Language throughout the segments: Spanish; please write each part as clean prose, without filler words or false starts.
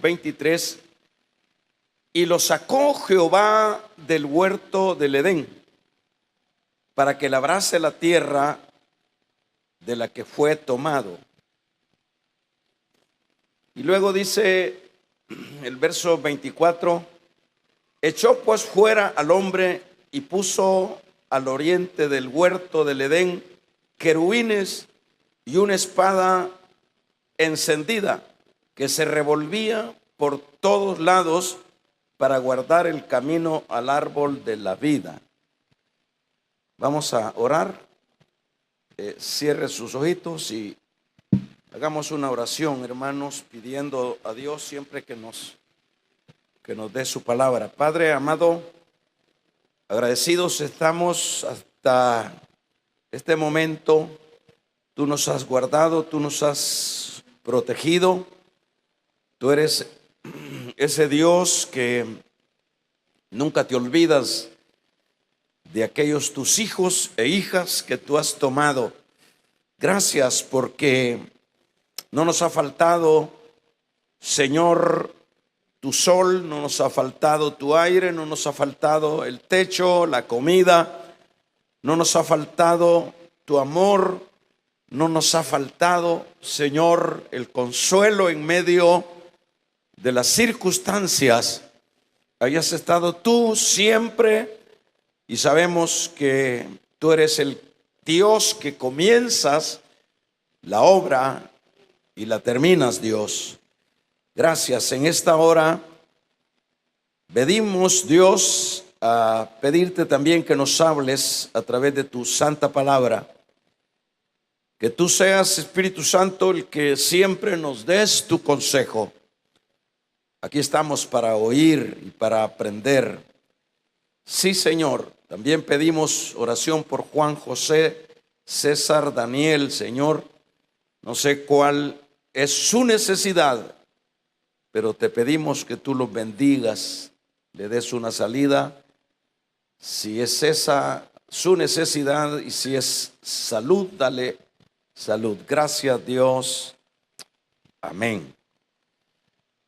23. Y lo sacó Jehová del huerto del Edén, para que labrase la tierra de la que fue tomado. Y luego dice el verso 24: echó pues fuera al hombre y puso al oriente del huerto del Edén querubines y una espada encendida que se revolvía por todos lados para guardar el camino al árbol de la vida. Vamos a orar. Cierre sus ojitos y hagamos una oración, hermanos, pidiendo a Dios siempre que nos dé su palabra. Padre amado, agradecidos estamos hasta este momento. Tú nos has guardado, tú nos has protegido. Tú eres ese Dios que nunca te olvidas de aquellos tus hijos e hijas que tú has tomado. Gracias porque no nos ha faltado, Señor, tu sol, no nos ha faltado tu aire, no nos ha faltado el techo, la comida, no nos ha faltado tu amor, no nos ha faltado, Señor, el consuelo en medio de las circunstancias. Hayas estado tú siempre y sabemos que tú eres el Dios que comienzas la obra y la terminas, Dios. Gracias. En esta hora pedimos, Dios, a pedirte también que nos hables a través de tu santa palabra. Que tú seas, Espíritu Santo, el que siempre nos des tu consejo. Aquí estamos para oír y para aprender. Sí, Señor. También pedimos oración por Juan José, César, Daniel, Señor. No sé cuál es su necesidad, pero te pedimos que tú los bendigas, le des una salida. Si es esa su necesidad y si es salud, dale salud. Gracias, Dios. Amén.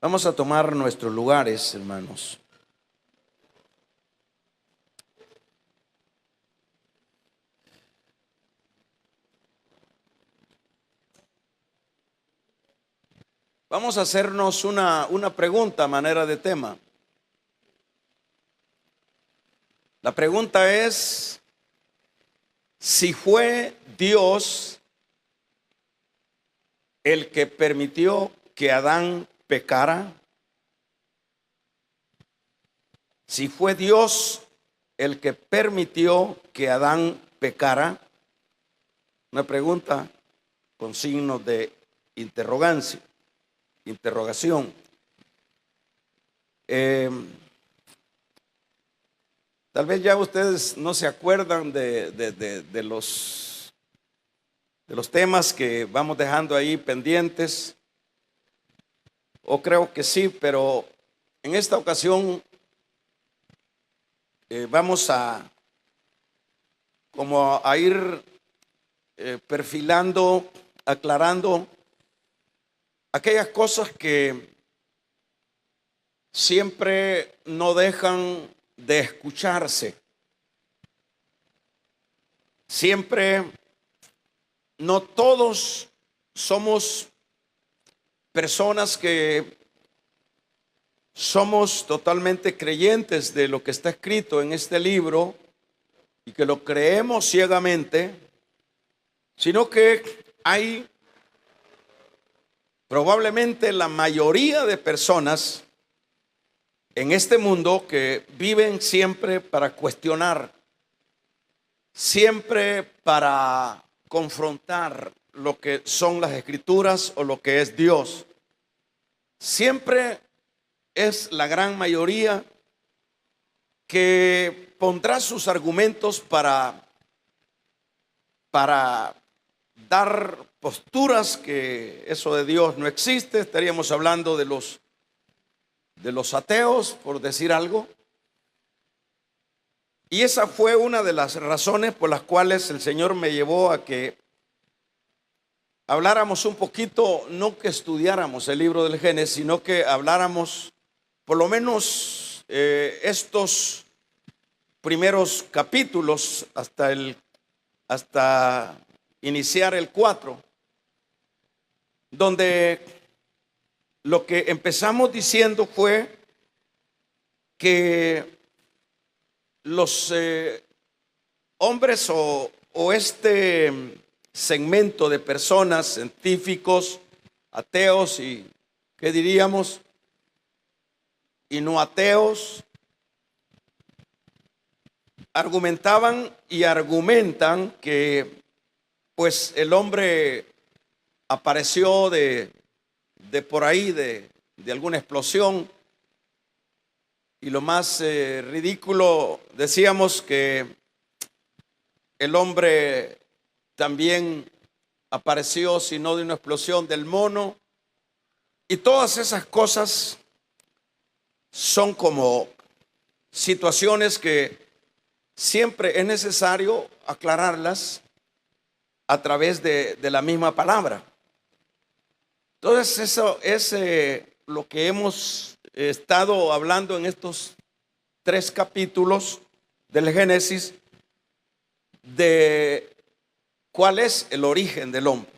Vamos a tomar nuestros lugares, hermanos. Vamos a hacernos una pregunta a manera de tema. La pregunta es: si fue Dios el que permitió que Adán pecara, si fue Dios el que permitió que Adán pecara, una pregunta con signos de interrogación. Tal vez ya ustedes no se acuerdan de los temas que vamos dejando ahí pendientes, o creo que sí, pero en esta ocasión vamos a ir perfilando, aclarando aquellas cosas que siempre no dejan de escucharse. Siempre, no todos somos personas que somos totalmente creyentes de lo que está escrito en este libro y que lo creemos ciegamente, sino que hay probablemente la mayoría de personas en este mundo que viven siempre para cuestionar, siempre para confrontar lo que son las escrituras o lo que es Dios. Siempre es la gran mayoría que pondrá sus argumentos para dar posturas que eso de Dios no existe. Estaríamos hablando de los ateos, por decir algo. Y esa fue una de las razones por las cuales el Señor me llevó a que habláramos un poquito, no que estudiáramos el libro del Génesis, sino que habláramos por lo menos estos primeros capítulos hasta iniciar el 4, donde lo que empezamos diciendo fue que los hombres o este segmento de personas, científicos, ateos y, ¿qué diríamos? Y no ateos, argumentaban y argumentan que pues el hombre apareció de por ahí, de alguna explosión. Y lo más ridículo, decíamos que el hombre también apareció, si no de una explosión, del mono. Y todas esas cosas son como situaciones que siempre es necesario aclararlas a través de la misma palabra. Entonces eso es lo que hemos estado hablando en estos 3 capítulos del Génesis, de cuál es el origen del hombre.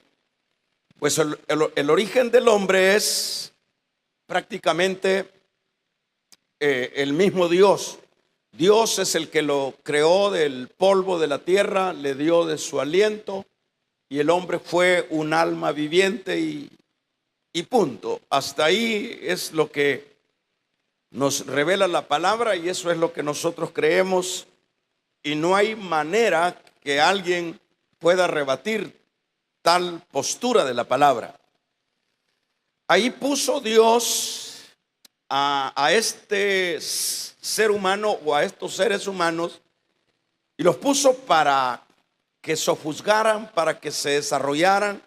Pues el origen del hombre es prácticamente el mismo Dios. Dios es el que lo creó del polvo de la tierra, le dio de su aliento, y el hombre fue un alma viviente y punto. Hasta ahí es lo que nos revela la palabra y eso es lo que nosotros creemos, y no hay manera que alguien pueda rebatir tal postura de la palabra. Ahí puso Dios a este ser humano o a estos seres humanos y los puso para que sojuzgaran, para que se desarrollaran,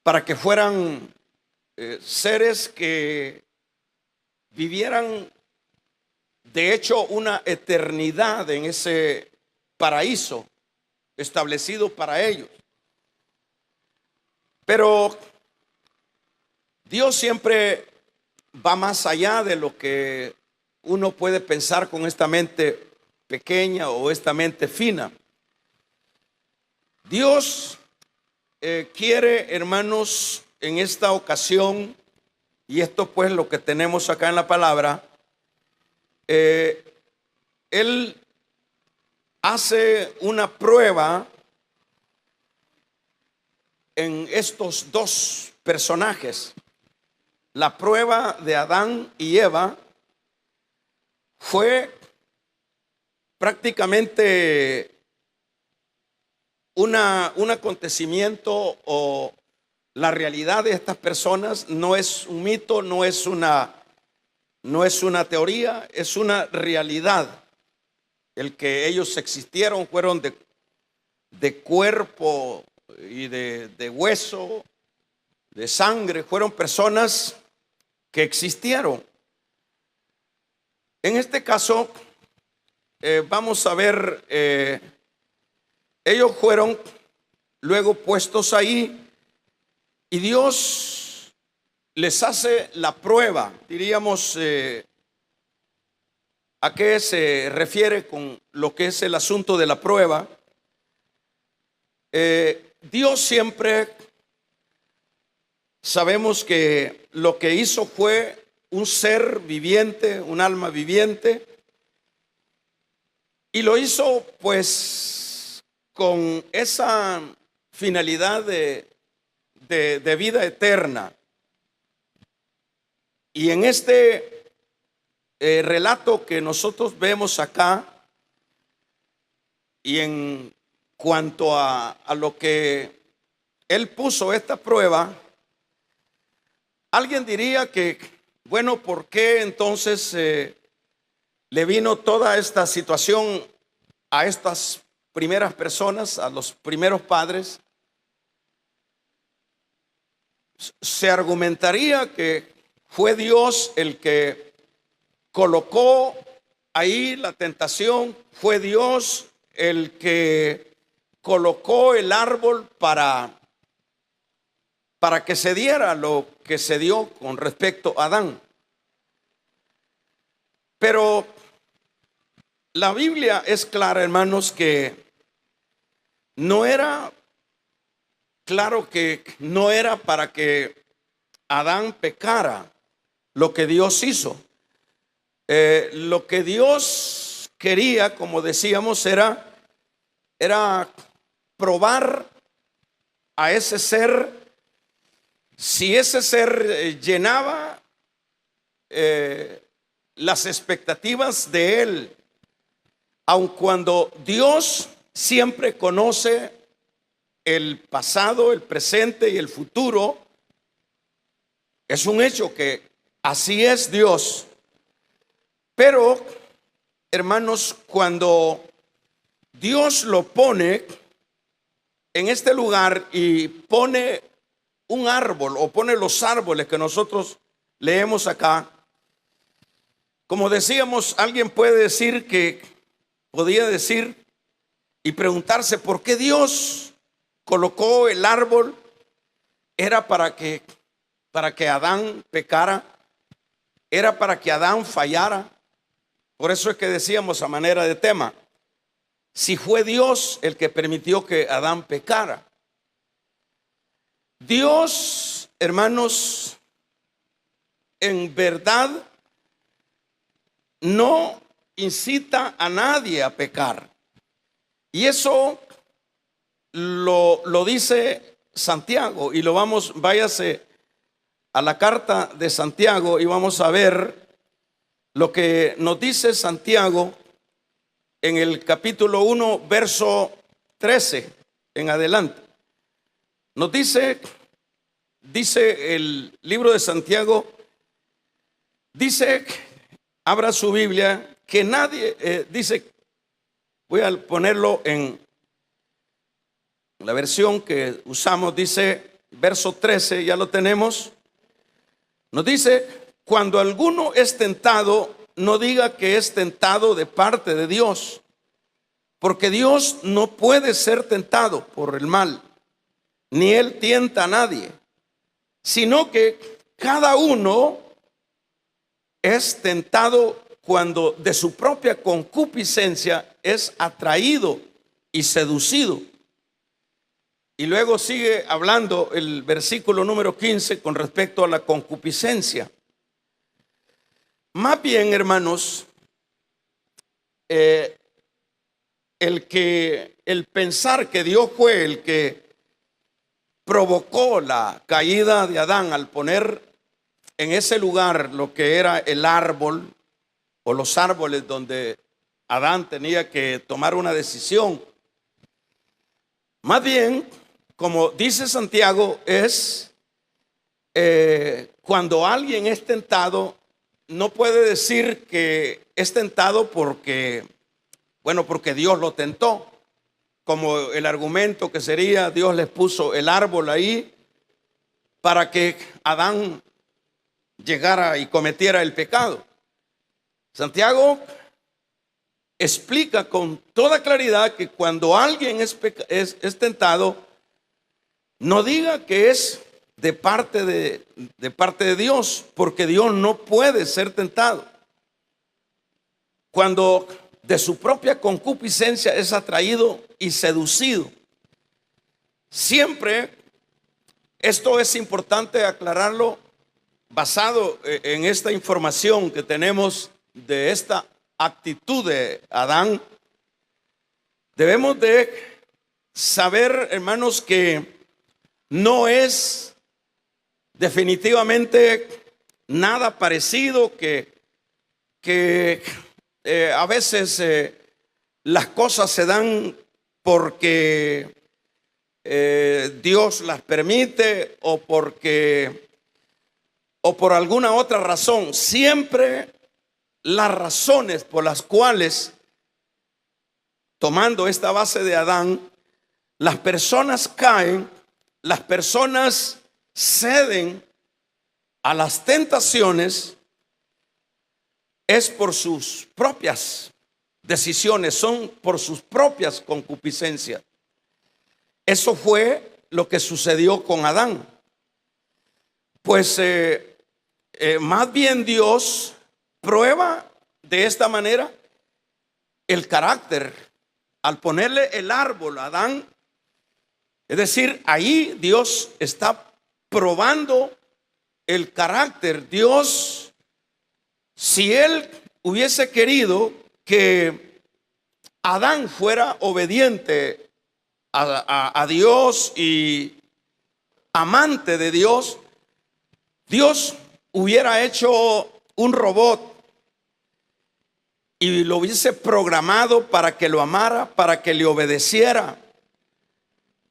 para que fueran seres que vivieran de hecho una eternidad en ese paraíso establecido para ellos. Pero Dios siempre va más allá de lo que uno puede pensar con esta mente pequeña o esta mente fina. Dios quiere, hermanos, en esta ocasión, y esto pues lo que tenemos acá en la palabra, Él hace una prueba en estos 2 personajes. La prueba de Adán y Eva fue prácticamente un acontecimiento, o la realidad de estas personas no es un mito, no es una teoría, es una realidad. El que ellos existieron, fueron de cuerpo y de hueso, de sangre, fueron personas que existieron. En este caso, vamos a ver, ellos fueron luego puestos ahí y Dios les hace la prueba, diríamos. ¿A qué se refiere con lo que es el asunto de la prueba? Dios siempre, sabemos que lo que hizo fue un ser viviente, un alma viviente, y lo hizo pues con esa finalidad de vida eterna. Y en este relato que nosotros vemos acá, y en cuanto a lo que Él puso esta prueba, alguien diría que, bueno, ¿por qué entonces le vino toda esta situación a estas primeras personas, a los primeros padres? Se argumentaría que fue Dios el que colocó ahí la tentación, fue Dios el que colocó el árbol para para que se diera lo que se dio con respecto a Adán. Pero la Biblia es clara, hermanos, que no era, claro que no era para que Adán pecara lo que Dios hizo. Lo que Dios quería, como decíamos, era probar a ese ser, si ese ser llenaba las expectativas de él, aun cuando Dios siempre conoce el pasado, el presente y el futuro. Es un hecho que así es Dios. Pero, hermanos, cuando Dios lo pone en este lugar y pone un árbol o pone los árboles que nosotros leemos acá, como decíamos, alguien podía decir y preguntarse por qué Dios colocó el árbol. Era para que Adán pecara, era para que Adán fallara. Por eso es que decíamos a manera de tema, si fue Dios el que permitió que Adán pecara. Dios, hermanos, en verdad no incita a nadie a pecar. Y eso lo dice Santiago, y váyase a la carta de Santiago y vamos a ver lo que nos dice Santiago en el capítulo 1, verso 13 en adelante. Nos dice el libro de Santiago, dice, abra su Biblia, que nadie, dice, voy a ponerlo en la versión que usamos, dice, verso 13, ya lo tenemos. Nos dice, cuando alguno es tentado, no diga que es tentado de parte de Dios, porque Dios no puede ser tentado por el mal, ni Él tienta a nadie, sino que cada uno es tentado cuando de su propia concupiscencia es atraído y seducido. Y luego sigue hablando el versículo número 15 con respecto a la concupiscencia. Más bien, hermanos, el pensar que Dios fue el que provocó la caída de Adán al poner en ese lugar lo que era el árbol o los árboles donde Adán tenía que tomar una decisión. Más bien, como dice Santiago, es cuando alguien es tentado, no puede decir que es tentado porque Dios lo tentó, como el argumento que sería, Dios les puso el árbol ahí para que Adán llegara y cometiera el pecado. Santiago explica con toda claridad que cuando alguien es tentado, no diga que es de parte de Dios, porque Dios no puede ser tentado. Cuando de su propia concupiscencia es atraído y seducido. Siempre, esto es importante aclararlo, basado en esta información que tenemos de esta actitud de Adán. Debemos de saber, hermanos, que no es definitivamente nada parecido, que a veces las cosas se dan porque Dios las permite o por alguna otra razón. Siempre las razones por las cuales, tomando esta base de Adán, las personas caen, las personas ceden a las tentaciones, es por sus propias decisiones, son por sus propias concupiscencias. Eso fue lo que sucedió con Adán. Pues más bien Dios prueba de esta manera el carácter al ponerle el árbol a Adán. Es decir, ahí Dios está probando el carácter. Dios, si él hubiese querido que Adán fuera obediente a Dios y amante de Dios, Dios hubiera hecho un robot y lo hubiese programado para que lo amara, para que le obedeciera.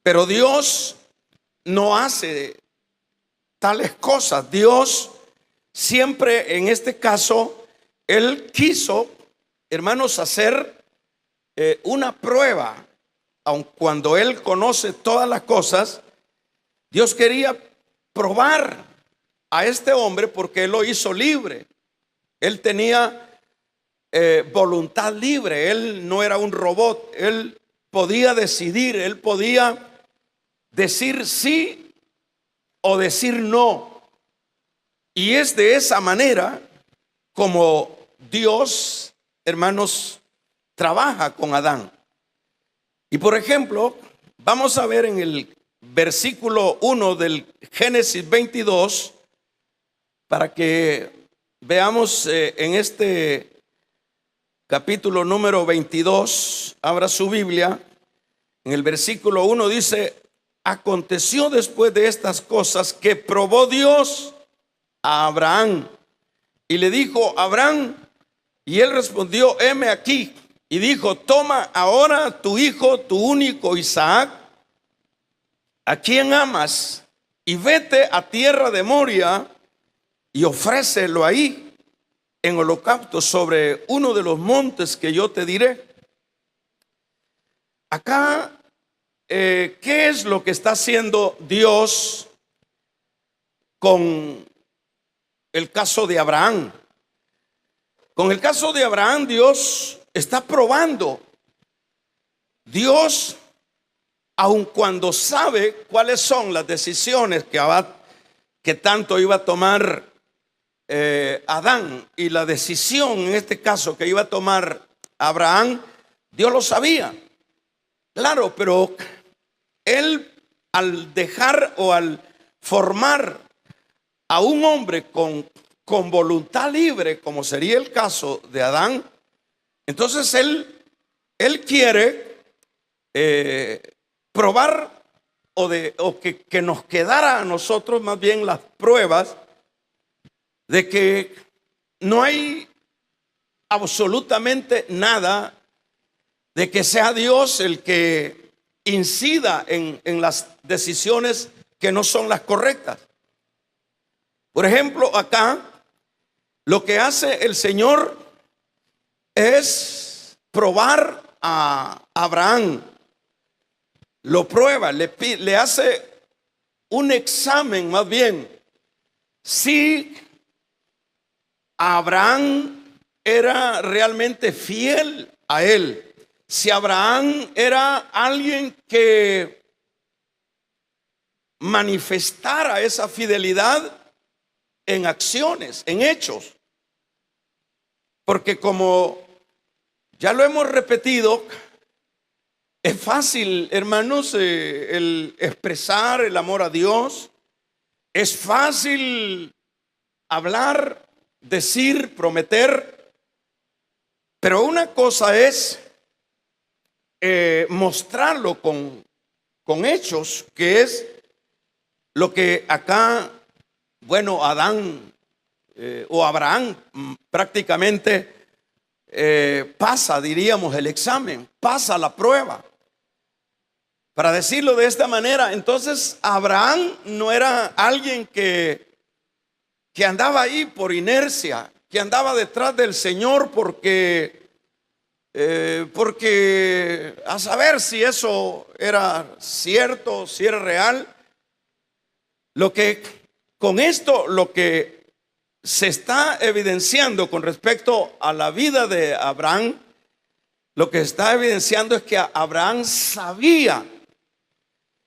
Pero Dios no hace tales cosas. Dios siempre, en este caso, Él quiso, hermanos, hacer una prueba. Aun cuando Él conoce todas las cosas, Dios quería probar a este hombre porque Él lo hizo libre. Él tenía voluntad libre. Él no era un robot. Él podía decidir. Él podía decir sí o decir no. Y es de esa manera como Dios, hermanos, trabaja con Adán. Y por ejemplo, vamos a ver en el versículo 1 del Génesis 22, para que veamos en este capítulo número 22, abra su Biblia. En el versículo 1 dice: aconteció después de estas cosas que probó Dios a Abraham y le dijo: Abraham, y él respondió: heme aquí. Y dijo: toma ahora tu hijo, tu único Isaac, a quien amas, y vete a tierra de Moria y ofrécelo ahí en holocausto sobre uno de los montes que yo te diré. Acá, ¿qué es lo que está haciendo Dios con el caso de Abraham? Con el caso de Abraham, Dios está probando. Dios, aun cuando sabe cuáles son las decisiones que tanto iba a tomar Adán, y la decisión en este caso que iba a tomar Abraham, Dios lo sabía. Claro, pero él, al dejar o al formar a un hombre con voluntad libre, como sería el caso de Adán, entonces él quiere probar o que nos quedara a nosotros más bien las pruebas de que no hay absolutamente nada de que sea Dios el que incida en las decisiones que no son las correctas. Por ejemplo, acá lo que hace el Señor es probar a Abraham. Lo prueba, le hace un examen más bien. Si Abraham era realmente fiel a él, si Abraham era alguien que manifestara esa fidelidad en acciones, en hechos. Porque como ya lo hemos repetido, es fácil, hermanos, el expresar el amor a Dios. Es fácil hablar, decir, prometer. Pero una cosa es mostrarlo con hechos, que es lo que acá, bueno, Adán o Abraham prácticamente pasa, diríamos, el examen, pasa la prueba. Para decirlo de esta manera, entonces Abraham no era alguien que andaba ahí por inercia, que andaba detrás del Señor porque a saber si eso era cierto, si era real. Con esto lo que se está evidenciando con respecto a la vida de Abraham, lo que está evidenciando es que Abraham sabía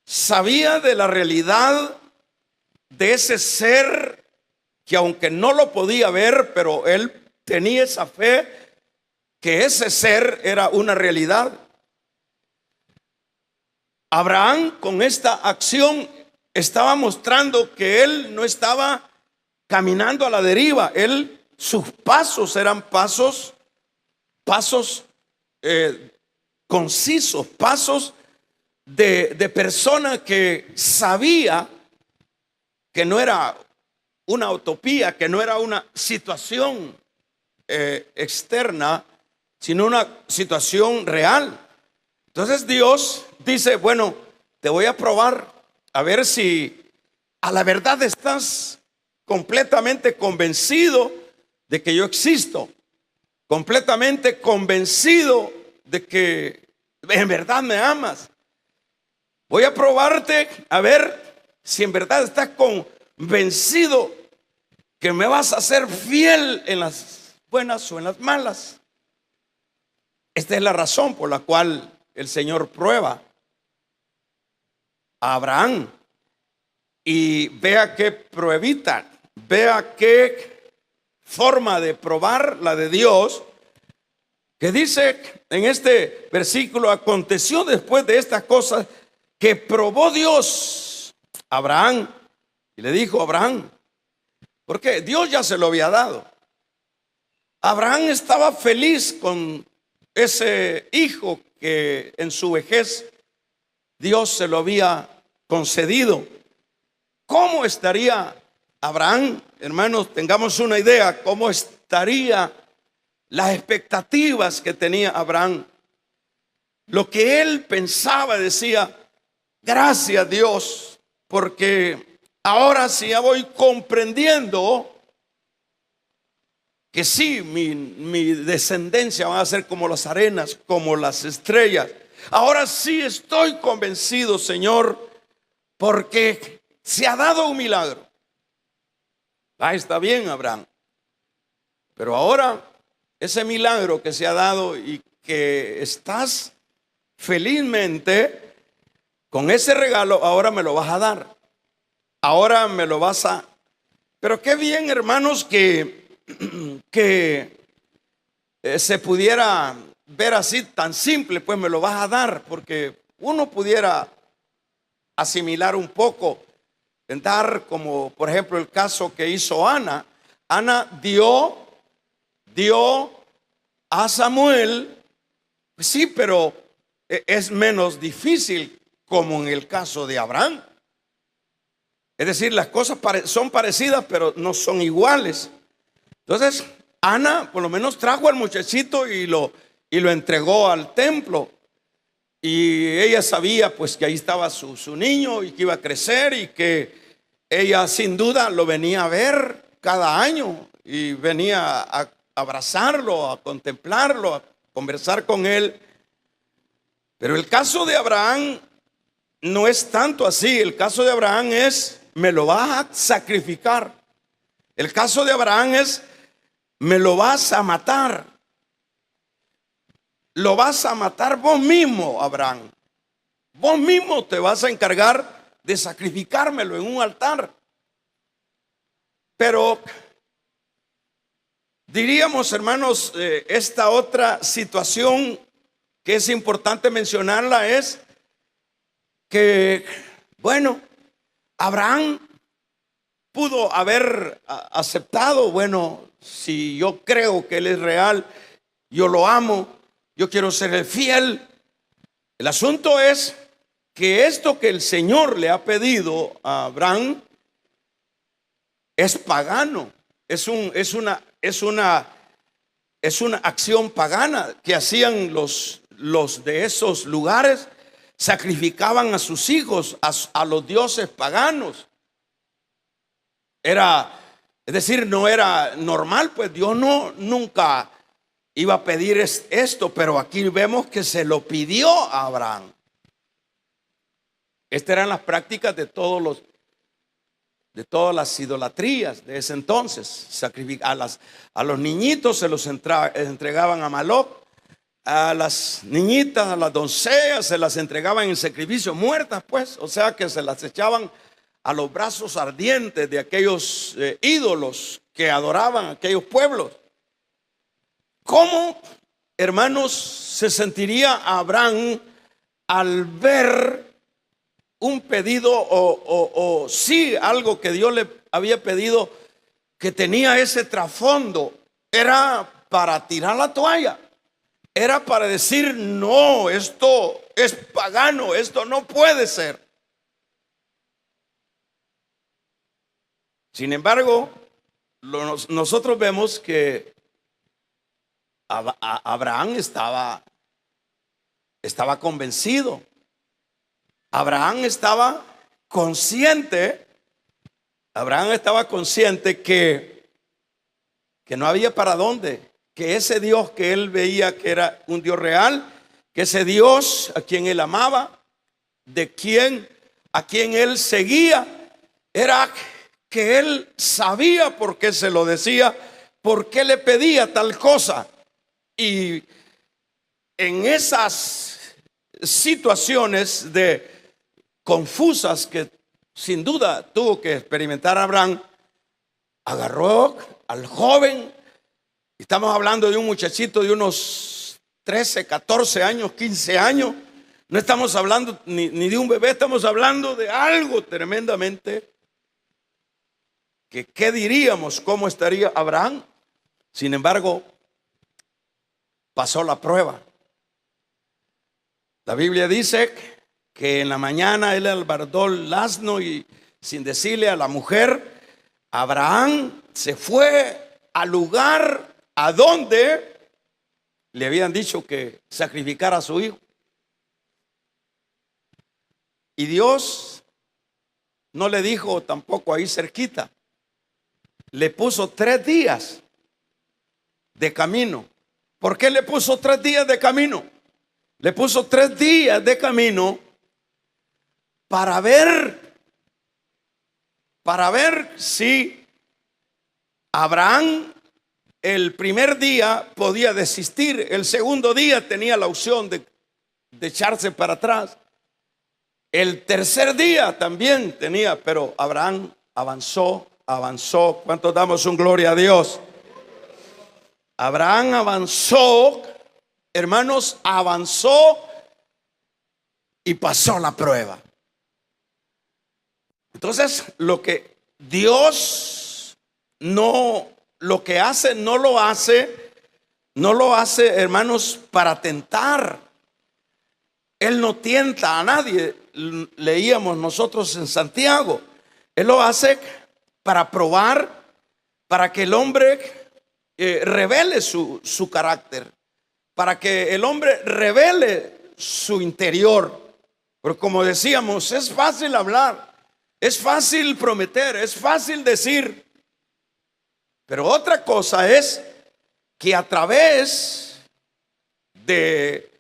de la realidad de ese ser que aunque no lo podía ver, pero él tenía esa fe que ese ser era una realidad. Abraham con esta acción estaba mostrando que él no estaba caminando a la deriva. Sus pasos eran pasos concisos, pasos de persona que sabía que no era una utopía, que no era una situación externa, sino una situación real. Entonces Dios dice, bueno, te voy a probar a ver si a la verdad estás completamente convencido de que yo existo, completamente convencido de que en verdad me amas. Voy a probarte a ver si en verdad estás convencido que me vas a ser fiel en las buenas o en las malas. Esta es la razón por la cual el Señor prueba a Abraham. Y vea qué pruebita, vea qué forma de probar la de Dios, que dice en este versículo: aconteció después de estas cosas que probó Dios a Abraham y le dijo a Abraham, porque Dios ya se lo había dado. Abraham estaba feliz con ese hijo que en su vejez Dios se lo había concedido. ¿Cómo estaría Abraham? Hermanos, tengamos una idea, ¿cómo estaría las expectativas que tenía Abraham? Lo que él pensaba, decía, gracias Dios, porque ahora sí ya voy comprendiendo que sí, mi descendencia va a ser como las arenas, como las estrellas. Ahora sí estoy convencido, Señor, porque se ha dado un milagro. Está bien, Abraham. Pero ahora ese milagro que se ha dado y que estás felizmente con ese regalo, ahora me lo vas a dar. Ahora me lo vas a... Pero qué bien, hermanos, que se pudiera ver así tan simple, pues me lo vas a dar, porque uno pudiera asimilar un poco, dar como por ejemplo el caso que hizo Ana. Ana dio a Samuel, pues sí, pero es menos difícil como en el caso de Abraham. Es decir, las cosas son parecidas, pero no son iguales. Entonces, Ana por lo menos trajo al muchachito y lo entregó al templo. Y ella sabía pues que ahí estaba su niño y que iba a crecer y que ella sin duda lo venía a ver cada año y venía a abrazarlo, a contemplarlo, a conversar con él. Pero el caso de Abraham no es tanto así. El caso de Abraham es, me lo vas a sacrificar. El caso de Abraham es, me lo vas a matar. Lo vas a matar vos mismo, Abraham. Vos mismo te vas a encargar de sacrificármelo en un altar. Pero diríamos, hermanos, esta otra situación que es importante mencionarla es que, bueno, Abraham pudo haber aceptado, bueno, si yo creo que Él es real, yo lo amo, yo quiero serle fiel. El asunto es que esto que el Señor le ha pedido a Abraham es pagano, es una acción pagana que hacían los de esos lugares. Sacrificaban a sus hijos a los dioses paganos. Es decir, no era normal, pues Dios nunca iba a pedir esto, pero aquí vemos que se lo pidió a Abraham. Estas eran las prácticas de todas las idolatrías de ese entonces. A los niñitos se los entregaban a Moloc, a las niñitas, a las doncellas se las entregaban en sacrificio muertas, pues, o sea que se las echaban a los brazos ardientes de aquellos ídolos que adoraban aquellos pueblos. ¿Cómo, hermanos, se sentiría Abraham al ver un pedido o sí algo que Dios le había pedido que tenía ese trasfondo? Era para tirar la toalla, era para decir: no, esto es pagano, esto no puede ser. Sin embargo, nosotros vemos que Abraham estaba convencido. Abraham estaba consciente. Abraham estaba consciente que no había para dónde, que ese Dios que él veía que era un Dios real, que ese Dios a quien él amaba, a quien él seguía, era que él sabía por qué se lo decía, por qué le pedía tal cosa. Y en esas situaciones confusas que sin duda tuvo que experimentar Abraham, agarró al joven. Estamos hablando de un muchachito de unos 13, 14 años, 15 años. No estamos hablando ni de un bebé, estamos hablando de algo tremendamente que, ¿qué diríamos? ¿Cómo estaría Abraham? Sin embargo, pasó la prueba. La Biblia dice que en la mañana él albardó el asno y, sin decirle a la mujer, Abraham se fue al lugar a donde le habían dicho que sacrificara a su hijo. Y Dios no le dijo tampoco ahí cerquita. Le puso 3 días de camino. ¿Por qué le puso 3 días de camino? Le puso 3 días de camino para ver si Abraham el primer día podía desistir, el segundo día tenía la opción de echarse para atrás, el tercer día también tenía, pero Abraham avanzó. ¿Cuántos damos un gloria a Dios? Abraham avanzó, hermanos, avanzó y pasó la prueba. Entonces, lo que Dios lo que hace, no lo hace, hermanos, para tentar. Él no tienta a nadie. Leíamos nosotros en Santiago. Él lo hace para probar, para que el hombre revele su carácter, para que el hombre revele su interior. Pero como decíamos, es fácil hablar, es fácil prometer, es fácil decir. Pero otra cosa es que a través de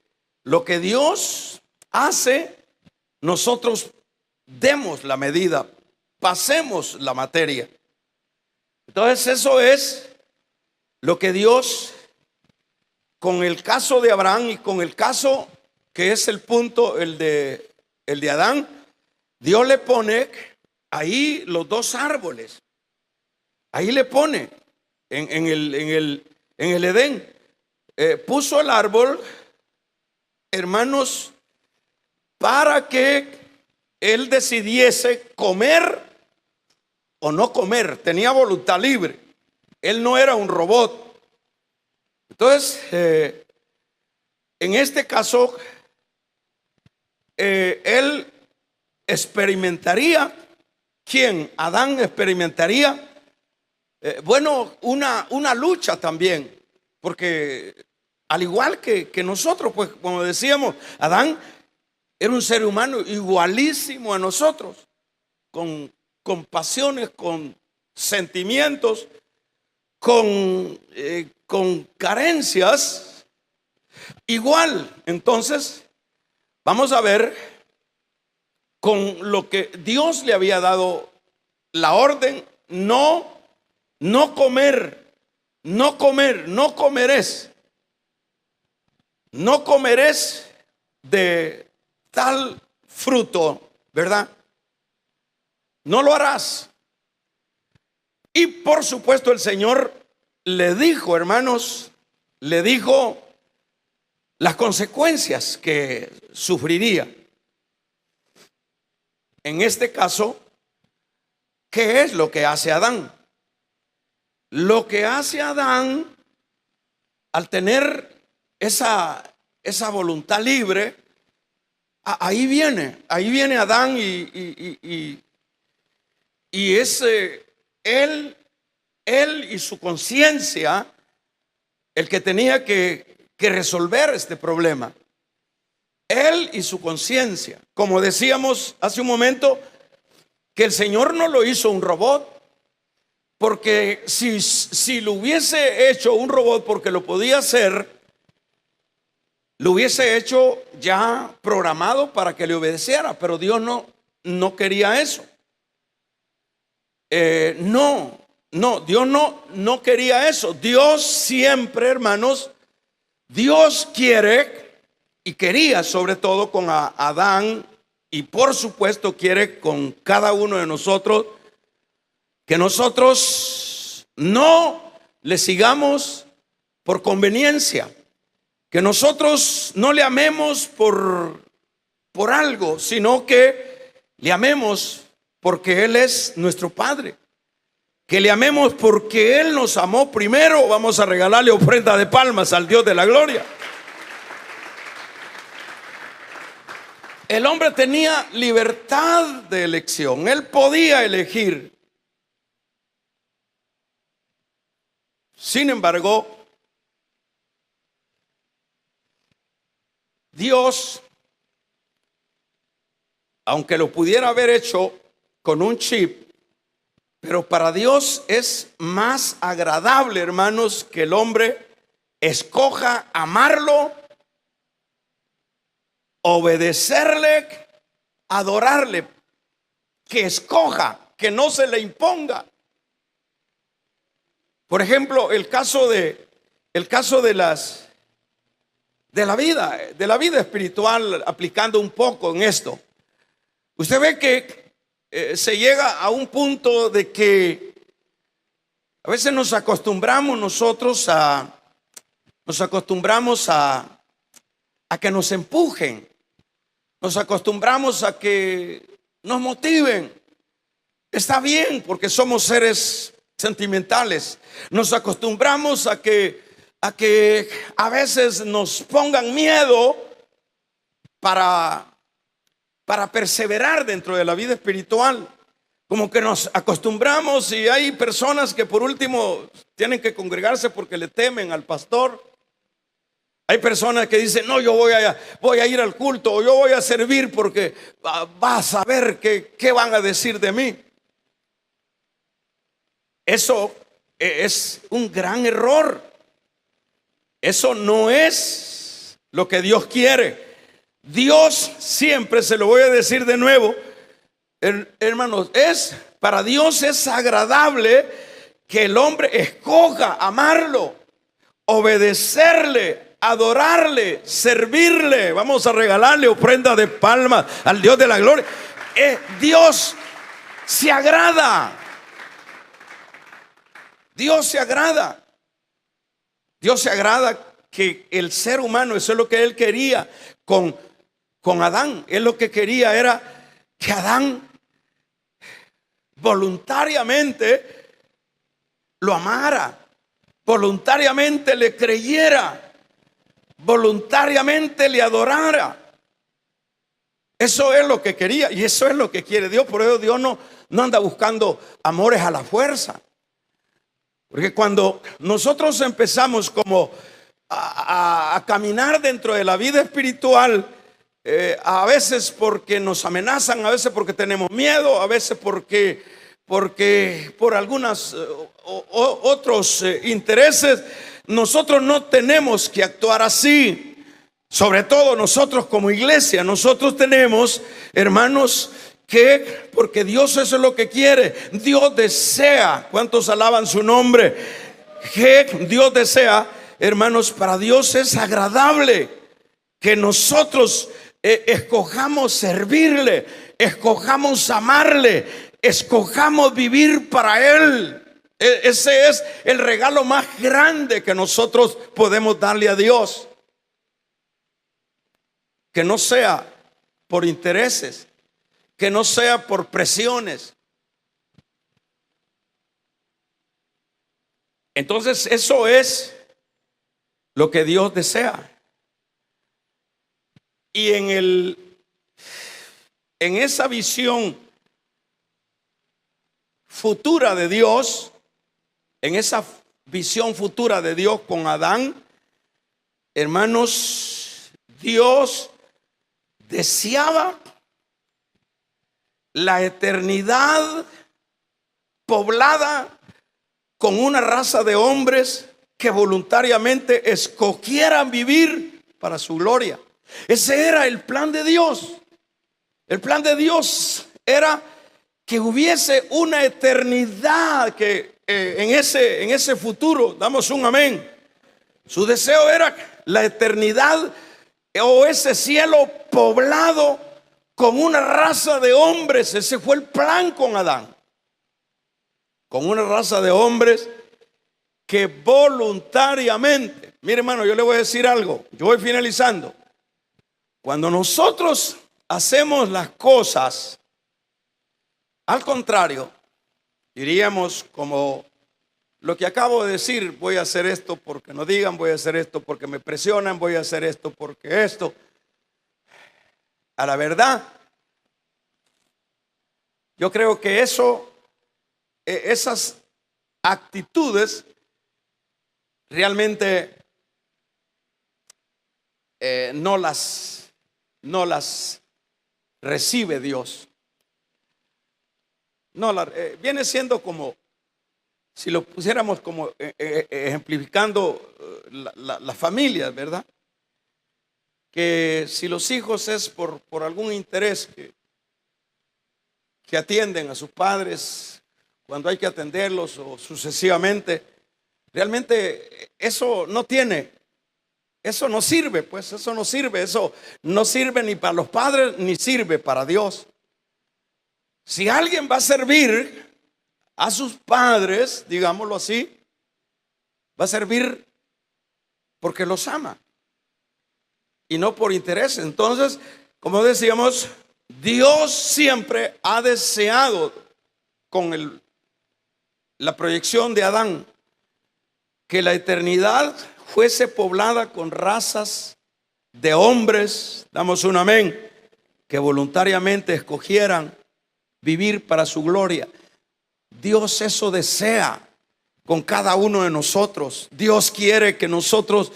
lo que Dios hace, nosotros demos la medida, pasemos la materia. Entonces eso es lo que Dios, con el caso de Abraham y con el caso que es el punto, el de Adán, Dios le pone ahí los 2 árboles. Ahí le pone en el Edén. Puso el árbol, hermanos, para que él decidiese comer o no comer. Tenía voluntad libre. Él no era un robot. Entonces, en este caso, él experimentaría. ¿Quién? Adán experimentaría, una lucha también. Porque al igual que nosotros, pues como decíamos, Adán era un ser humano igualísimo a nosotros, con pasiones, con sentimientos, con carencias, igual. Entonces, vamos a ver con lo que Dios le había dado la orden: no comer, no comeréis de tal fruto, ¿verdad? no lo harás. Y por supuesto el Señor le dijo, hermanos, le dijo las consecuencias que sufriría. En este caso, ¿qué es lo que hace Adán? Lo que hace Adán al tener esa voluntad libre, ahí viene Adán y es él y su conciencia el que tenía que resolver este problema. Él y su conciencia. Como decíamos hace un momento, que el Señor no lo hizo un robot, porque si lo hubiese hecho un robot porque lo podía hacer, lo hubiese hecho ya programado para que le obedeciera, pero Dios no quería eso. Dios no quería eso. Dios siempre, hermanos, Dios quiere y quería sobre todo con Adán, y por supuesto quiere con cada uno de nosotros, que nosotros no le sigamos por conveniencia, que nosotros no le amemos por algo, sino que le amemos porque Él es nuestro Padre, que le amemos porque Él nos amó primero. Vamos a regalarle ofrenda de palmas al Dios de la gloria. El hombre tenía libertad de elección, él podía elegir. Sin embargo, Dios, aunque lo pudiera haber hecho con un chip, pero para Dios es más agradable, hermanos, que el hombre escoja amarlo, obedecerle, adorarle, que escoja, que no se le imponga. Por ejemplo, el caso de la vida espiritual, aplicando un poco en esto. Usted ve que se llega a un punto de que a veces nos acostumbramos nosotros a que nos empujen, nos acostumbramos a que nos motiven. Está bien, porque somos seres sentimentales. Nos acostumbramos a que a veces nos pongan miedo para perseverar dentro de la vida espiritual. Como que nos acostumbramos, y hay personas que por último tienen que congregarse porque le temen al pastor. Hay personas que dicen, no, yo voy a ir al culto, o yo voy a servir porque vas a ver qué van a decir de mí. Eso es un gran error. Eso no es lo que Dios quiere. Dios siempre, se lo voy a decir de nuevo, hermanos, para Dios es agradable que el hombre escoja amarlo, obedecerle, adorarle, servirle. Vamos a regalarle ofrenda de palmas al Dios de la gloria. Dios se agrada. Dios se agrada. Dios se agrada que el ser humano, eso es lo que Él quería con Adán. Él lo que quería era que Adán voluntariamente lo amara, voluntariamente le creyera, voluntariamente le adorara. Eso es lo que quería, y eso es lo que quiere Dios. Por eso Dios no anda buscando amores a la fuerza. Porque cuando nosotros empezamos como a caminar dentro de la vida espiritual, a veces porque nos amenazan, a veces porque tenemos miedo, a veces porque por algunos otros intereses, nosotros no tenemos que actuar así. Sobre todo nosotros como iglesia, nosotros tenemos, hermanos, porque Dios eso es lo que quiere. Dios desea, ¿cuántos alaban su nombre? Que Dios desea, hermanos, para Dios es agradable que nosotros escojamos servirle, escojamos amarle, escojamos vivir para Él. Ese es el regalo más grande que nosotros podemos darle a Dios. Que no sea por intereses, que no sea por presiones. Entonces eso es lo que Dios desea. Y en esa visión futura de Dios, en esa visión futura de Dios con Adán, hermanos, Dios deseaba la eternidad poblada con una raza de hombres que voluntariamente escogieran vivir para su gloria. Ese era el plan de Dios. El plan de Dios era que hubiese una eternidad que en ese futuro, damos un amén. Su deseo era la eternidad o ese cielo poblado con una raza de hombres. Ese fue el plan con Adán. Con una raza de hombres que voluntariamente, mire hermano, yo le voy a decir algo, yo voy finalizando. Cuando nosotros hacemos las cosas al contrario, diríamos como lo que acabo de decir: voy a hacer esto porque no digan, voy a hacer esto porque me presionan, voy a hacer esto porque esto. A la verdad, yo creo que esas actitudes realmente no las recibe Dios. Viene siendo como si lo pusiéramos como ejemplificando las familias, ¿verdad? Que si los hijos es por algún interés que atienden a sus padres cuando hay que atenderlos o sucesivamente, realmente eso no sirve, pues eso no sirve ni para los padres ni sirve para Dios. Si alguien va a servir a sus padres, digámoslo así, va a servir porque los ama y no por interés. Entonces, como decíamos, Dios siempre ha deseado con la proyección de Adán que la eternidad fuese poblada con razas de hombres, damos un amén, que voluntariamente escogieran vivir para su gloria. Dios eso desea con cada uno de nosotros. Dios quiere que nosotros,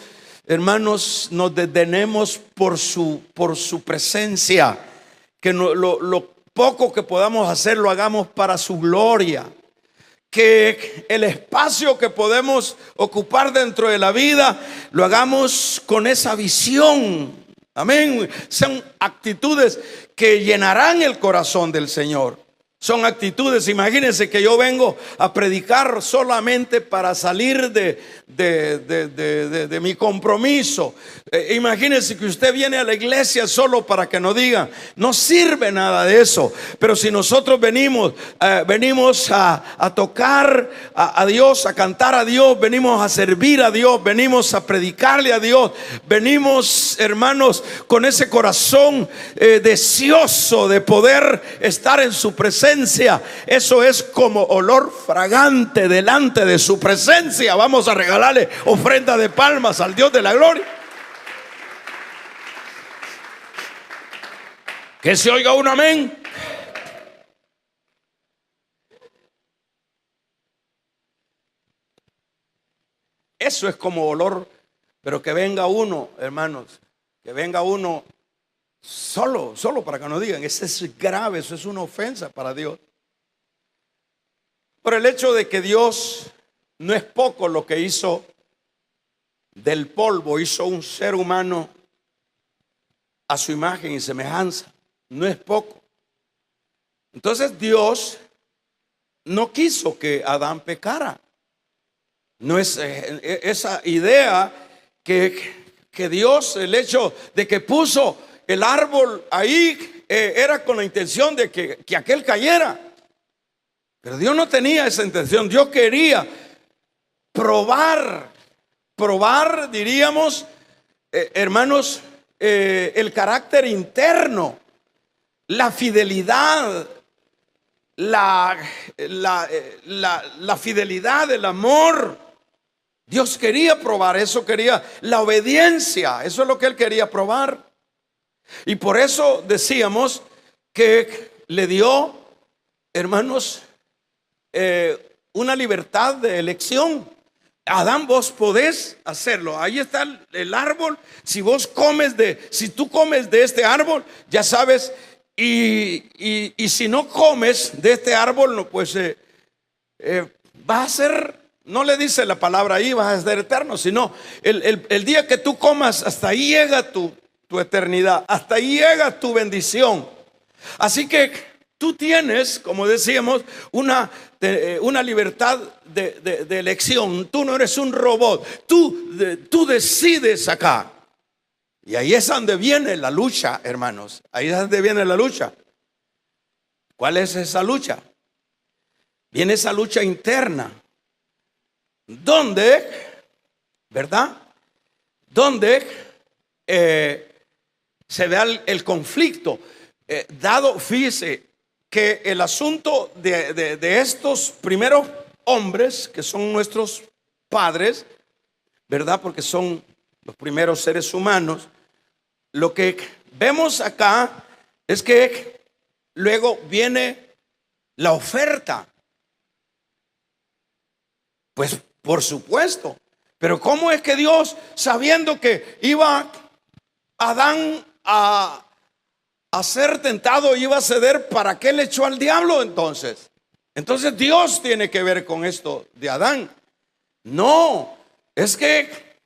hermanos, nos detenemos por su presencia, que lo poco que podamos hacer lo hagamos para su gloria, que el espacio que podemos ocupar dentro de la vida lo hagamos con esa visión. Amén. Son actitudes que llenarán el corazón del Señor. Son actitudes, imagínense que yo vengo a predicar solamente para salir de mi compromiso. Imagínense que usted viene a la iglesia solo para que no digan, no sirve nada de eso. Pero si nosotros venimos a tocar a Dios, a cantar a Dios, venimos a servir a Dios, venimos a predicarle a Dios, venimos, hermanos, con ese corazón deseoso de poder estar en su presencia. Eso es como olor fragante delante de su presencia. Vamos a regalarle ofrenda de palmas al Dios de la gloria. Que se oiga un amén. Eso es como olor, pero que venga uno, hermanos, que venga uno solo para que no digan, eso es grave, eso es una ofensa para Dios. Por el hecho de que Dios no es poco lo que hizo del polvo, hizo un ser humano a su imagen y semejanza, no es poco. Entonces Dios no quiso que Adán pecara. No es esa idea que Dios, el hecho de que puso el árbol ahí, era con la intención de que aquel cayera. Pero Dios no tenía esa intención. Dios quería probar, diríamos, hermanos, el carácter interno, la fidelidad, la fidelidad, el amor. Dios quería probar eso, quería la obediencia. Eso es lo que Él quería probar. Y por eso decíamos que le dio, hermanos, una libertad de elección. Adán, vos podés hacerlo. Ahí está el árbol. Si tú comes de este árbol, ya sabes. Y si no comes de este árbol, no, pues vas a ser, no le dice la palabra ahí, vas a ser eterno, sino el día que tú comas, hasta ahí llega tu eternidad, hasta ahí llega tu bendición. Así que tú tienes, como decíamos, una libertad de elección. Tú no eres un robot, tú decides acá. Y ahí es donde viene la lucha, hermanos. Ahí es donde viene la lucha. ¿Cuál es esa lucha? Viene esa lucha interna, donde, ¿verdad? Donde se ve el conflicto. Fíjese que el asunto de estos primeros hombres, que son nuestros padres, ¿verdad? Porque son los primeros seres humanos. Lo que vemos acá es que luego viene la oferta. Pues por supuesto. Pero ¿cómo es que Dios, sabiendo que iba Adán a ser tentado, iba a ceder, para qué le echó al diablo entonces? Entonces Dios tiene que ver con esto de Adán. No, es que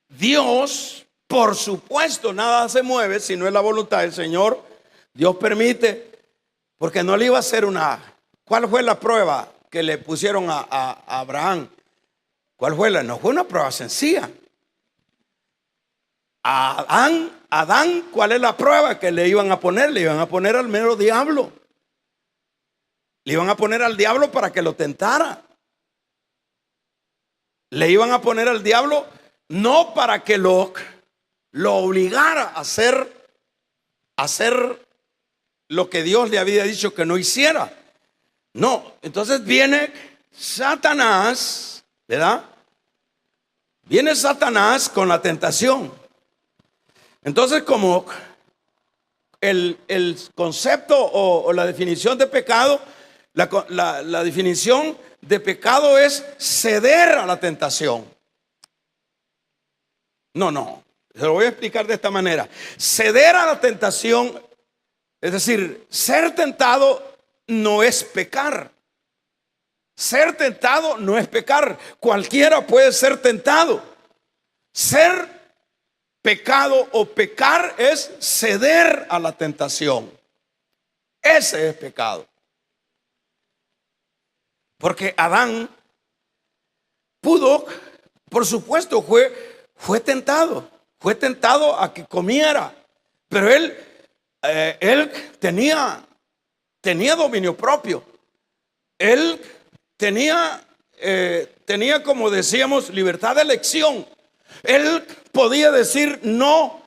Dios, por supuesto, nada se mueve si no es la voluntad del Señor. Dios permite, porque no le iba a hacer ¿cuál fue la prueba que le pusieron a Abraham? ¿Cuál fue no fue una prueba sencilla. Adán, ¿cuál es la prueba que le iban a poner? Le iban a poner al mero diablo. Le iban a poner al diablo para que lo tentara. Le iban a poner al diablo no para que lo obligara a hacer lo que Dios le había dicho que no hiciera. No, entonces viene Satanás, ¿verdad? Viene Satanás con la tentación. Entonces, como el concepto o la definición de pecado, la definición de pecado es ceder a la tentación. No, se lo voy a explicar de esta manera. Ceder a la tentación, es decir, ser tentado no es pecar. Ser tentado no es pecar. Cualquiera puede ser tentado. Ser pecado o pecar es ceder a la tentación. Ese es pecado. Porque Adán pudo, por supuesto, fue tentado. Fue tentado a que comiera. Pero él tenía dominio propio. Él tenía, como decíamos, libertad de elección. Él podía decir no.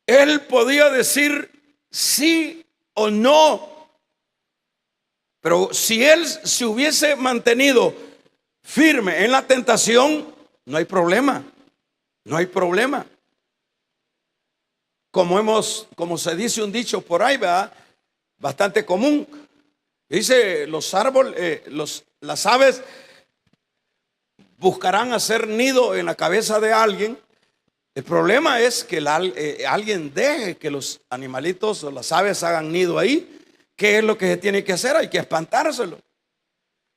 Él podía decir sí o no. Pero si él se hubiese mantenido firme en la tentación, no hay problema. No hay problema. Como se dice un dicho por ahí, ¿verdad? Bastante común. Dice, los árboles, las aves buscarán hacer nido en la cabeza de alguien. El problema es que alguien deje que los animalitos o las aves hagan nido ahí. ¿Qué es lo que se tiene que hacer? Hay que espantárselo.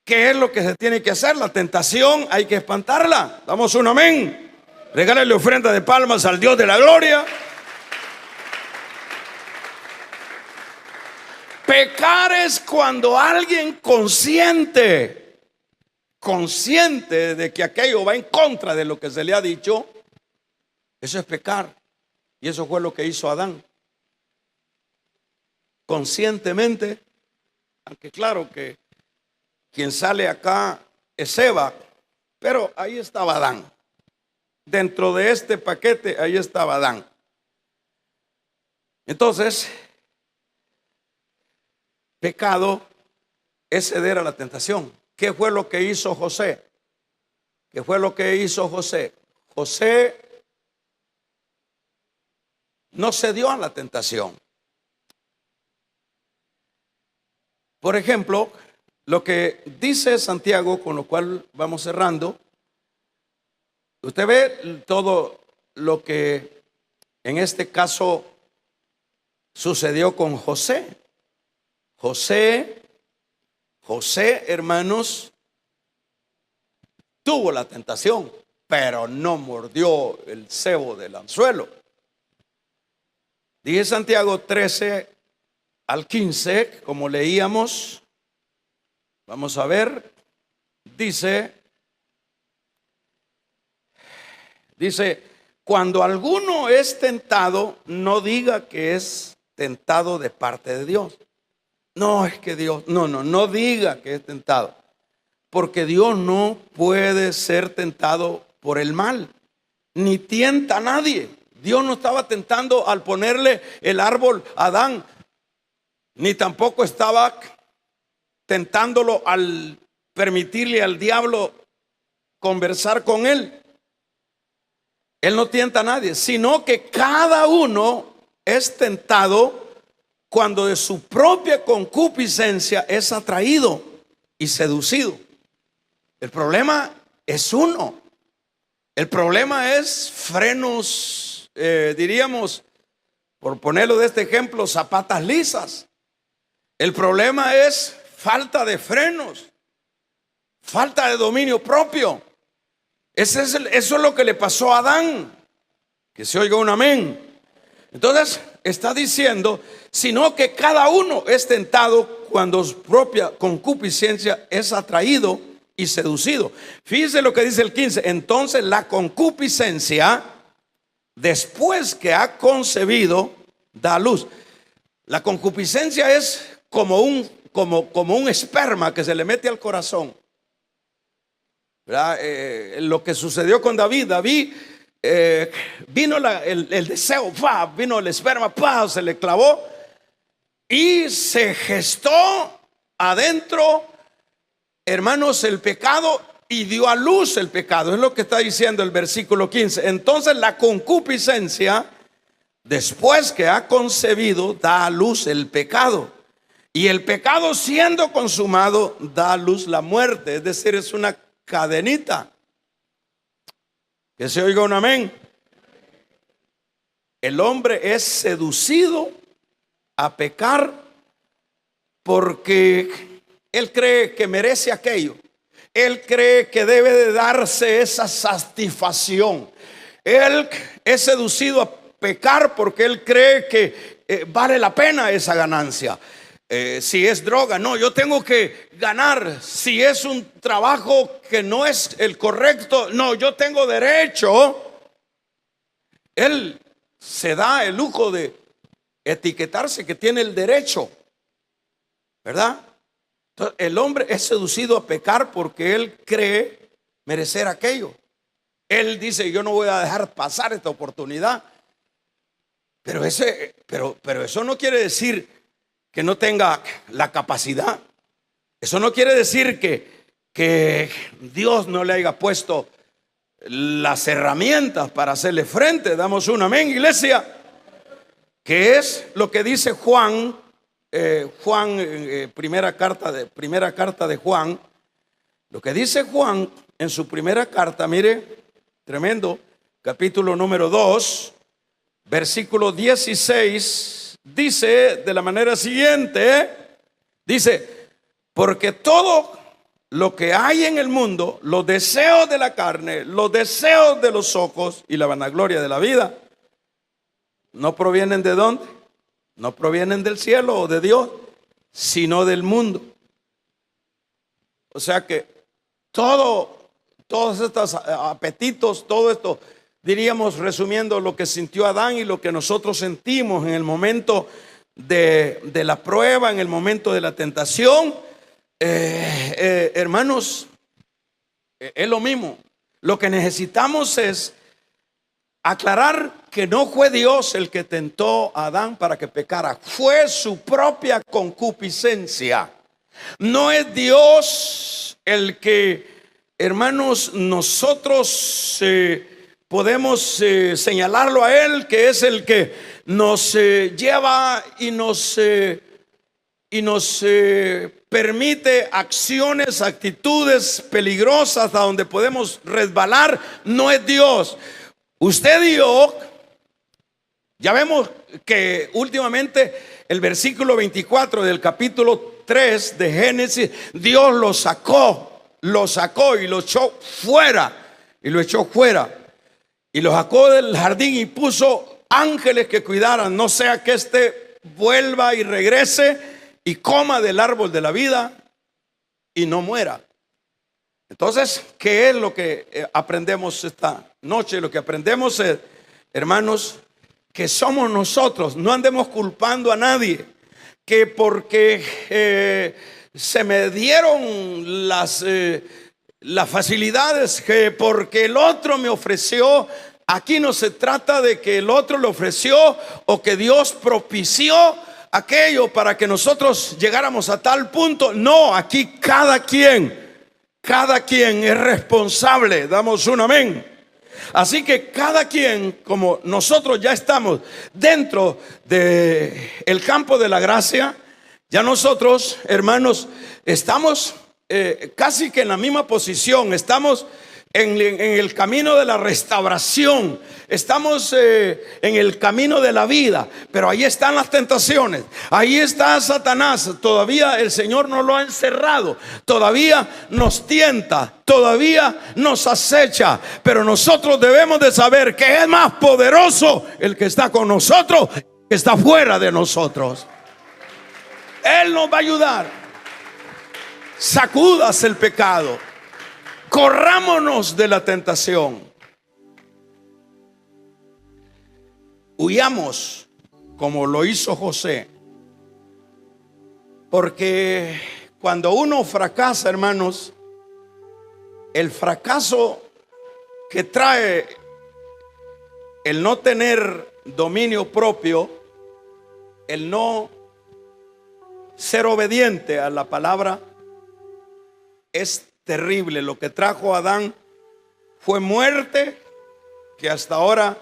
¿Qué es lo que se tiene que hacer? La tentación hay que espantarla. Damos un amén. Regálale ofrenda de palmas al Dios de la gloria. Pecar es cuando alguien consciente de que aquello va en contra de lo que se le ha dicho. Eso es pecar. Y eso fue lo que hizo Adán. Conscientemente, aunque claro que quien sale acá es Eva, pero ahí estaba Adán. Dentro de este paquete, ahí estaba Adán. Entonces, pecado es ceder a la tentación. ¿Qué fue lo que hizo José? ¿Qué fue lo que hizo José? José no cedió a la tentación. Por ejemplo, lo que dice Santiago, con lo cual vamos cerrando, usted ve todo lo que en este caso sucedió con José. José, hermanos, tuvo la tentación, pero no mordió el cebo del anzuelo. Dice Santiago 13 al 15, como leíamos, vamos a ver, dice, cuando alguno es tentado, no diga que es tentado de parte de Dios. No, es que Dios, no diga que es tentado, porque Dios no puede ser tentado por el mal, ni tienta a nadie. Dios no estaba tentando al ponerle el árbol a Adán, ni tampoco estaba tentándolo al permitirle al diablo conversar con él. Él no tienta a nadie, sino que cada uno es tentado cuando de su propia concupiscencia es atraído y seducido. El problema es uno. El problema es frenos, diríamos, por ponerlo de este ejemplo, zapatas lisas. El problema es falta de frenos, falta de dominio propio. Eso es lo que le pasó a Adán. Que se oiga un amén. Entonces está diciendo, sino que cada uno es tentado cuando su propia concupiscencia es atraído y seducido. Fíjese lo que dice el 15. Entonces la concupiscencia, después que ha concebido, da a luz. La concupiscencia es como un esperma que se le mete al corazón. Lo que sucedió con David, vino el deseo, vino el esperma, se le clavó y se gestó adentro, hermanos, el pecado, y dio a luz el pecado. Es lo que está diciendo el versículo 15. Entonces la concupiscencia, después que ha concebido, da a luz el pecado, y el pecado, siendo consumado, da a luz la muerte. Es decir, es una cadenita. Que se oiga un amén. El hombre es seducido a pecar porque él cree que merece aquello. Él cree que debe de darse esa satisfacción. Él es seducido a pecar porque él cree que vale la pena esa ganancia. Si es droga, no, yo tengo que ganar. Si es un trabajo que no es el correcto, no, yo tengo derecho. Él se da el lujo de etiquetarse que tiene el derecho, ¿verdad? Entonces, el hombre es seducido a pecar porque él cree merecer aquello. Él dice, yo no voy a dejar pasar esta oportunidad. Pero eso no quiere decir que no tenga la capacidad. Eso no quiere decir que Dios no le haya puesto las herramientas para hacerle frente. Damos un amén, iglesia. Que es lo que dice Juan, primera carta de Juan. Lo que dice Juan en su primera carta, mire, tremendo, capítulo número 2, versículo 16. Dice de la manera siguiente, dice, porque todo lo que hay en el mundo, los deseos de la carne, los deseos de los ojos y la vanagloria de la vida, no provienen de dónde, no provienen del cielo o de Dios, sino del mundo. O sea que todos estos apetitos, todo esto, diríamos, resumiendo, lo que sintió Adán y lo que nosotros sentimos en el momento de la prueba, en el momento de la tentación, hermanos, es lo mismo. Lo que necesitamos es aclarar que no fue Dios el que tentó a Adán para que pecara, fue su propia concupiscencia. No es Dios el que, hermanos, nosotros podemos señalarlo a Él, que es el que nos lleva y nos permite acciones, actitudes peligrosas a donde podemos resbalar. No es Dios. Usted y yo, ya vemos que últimamente el versículo 24 del capítulo 3 de Génesis, Dios lo sacó y lo echó fuera. Y lo echó fuera. Y lo sacó del jardín y puso ángeles que cuidaran, no sea que éste vuelva y regrese y coma del árbol de la vida y no muera. Entonces, ¿qué es lo que aprendemos esta noche? Lo que aprendemos es, hermanos, que somos nosotros. No andemos culpando a nadie, que porque se me dieron las facilidades, que porque el otro me ofreció. Aquí no se trata de que el otro le ofreció o que Dios propició aquello para que nosotros llegáramos a tal punto. No, aquí cada quien es responsable. Damos un amén. Así que cada quien, como nosotros ya estamos dentro del campo de la gracia, ya nosotros, hermanos, estamos casi que en la misma posición. Estamos en el camino de la restauración. Estamos en el camino de la vida. Pero ahí están las tentaciones. Ahí está Satanás. Todavía el Señor no lo ha encerrado. Todavía nos tienta. Todavía nos acecha. Pero nosotros debemos de saber que es más poderoso el que está con nosotros que está fuera de nosotros. Él nos va a ayudar. Sacudas el pecado. Corrámonos de la tentación. Huyamos como lo hizo José. Porque cuando uno fracasa, hermanos, el fracaso que trae el no tener dominio propio, el no ser obediente a la palabra, es terrible. Lo que trajo a Adán fue muerte, que hasta ahora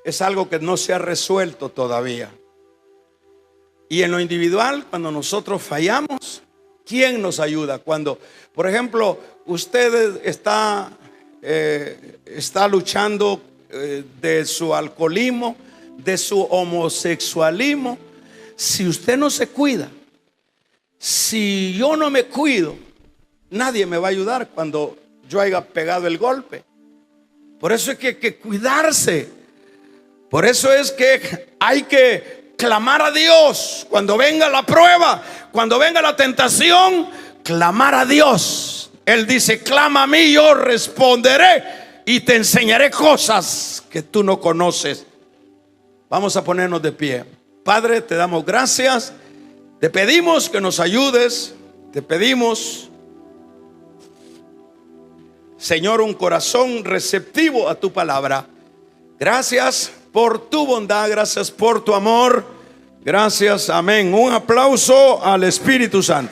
es algo que no se ha resuelto todavía. Y en lo individual, cuando nosotros fallamos, ¿quién nos ayuda? Cuando, por ejemplo, usted está luchando de su alcoholismo, de su homosexualismo. Si usted no se cuida, si yo no me cuido, nadie me va a ayudar cuando yo haya pegado el golpe. Por eso es que hay que cuidarse. Por eso es que hay que clamar a Dios cuando venga la prueba, cuando venga la tentación. Clamar a Dios. Él dice: clama a mí, yo responderé y te enseñaré cosas que tú no conoces. Vamos a ponernos de pie. Padre, te damos gracias. Te pedimos que nos ayudes. Te pedimos, Señor, un corazón receptivo a tu palabra. Gracias por tu bondad, gracias por tu amor. Gracias, amén. Un aplauso al Espíritu Santo.